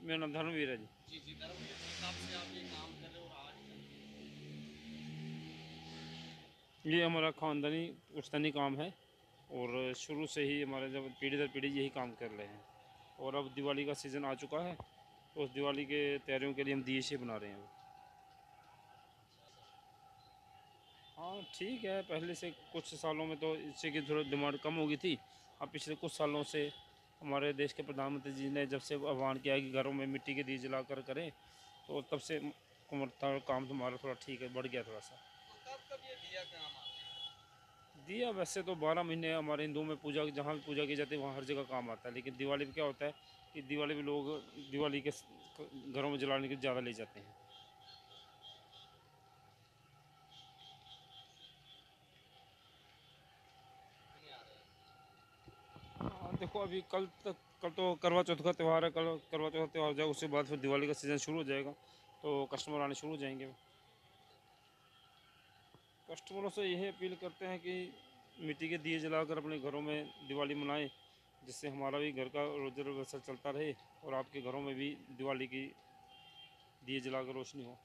मेरा नाम धर्मवीर है जी। जी जी, धर्मवीर जी, कब से आप ये काम कर रहे हो और आज ये हमारा ख़ानदानी पुश्तनी काम है और शुरू से ही हमारे जब पीढ़ी दर पीढ़ी यही काम कर रहे हैं। और अब दिवाली का सीज़न आ चुका है, तो उस दिवाली के तैयारियों के लिए हम दिए से बना रहे हैं अब। हाँ ठीक है, पहले से कुछ सालों में तो इससे की थोड़ी डिमांड कम हो गई थी। अब पिछले कुछ सालों से हमारे देश के प्रधानमंत्री जी ने जब से आह्वान किया है कि घरों में मिट्टी के दिए जलाकर करें, तो तब से काम हमारा थोड़ा ठीक है, बढ़ गया थोड़ा सा। तो कब कब ये दिया काम आते हैं? दिया वैसे तो 12 महीने हमारे हिंदुओं में पूजा, जहाँ भी पूजा की जाती है वहाँ हर जगह काम आता है, लेकिन दिवाली में क्या होता है कि दिवाली में लोग दिवाली के घरों में जलाने के ज़्यादा ले जाते हैं। नहीं आ रहे हैं। हाँ देखो, अभी कल तो करवा चौथ का त्यौहार है, कल करवा चौथ का त्यौहार हो जाएगा, उसके बाद फिर दिवाली का सीज़न शुरू हो जाएगा, तो कस्टमर आने शुरू हो जाएंगे। कस्टमरों से यही अपील करते हैं कि मिट्टी के दिए जलाकर अपने घरों में दिवाली मनाएं, जिससे हमारा भी घर का रोज़ रोज़ चलता रहे और आपके घरों में भी दिवाली की दिए जलाकर रोशनी हो।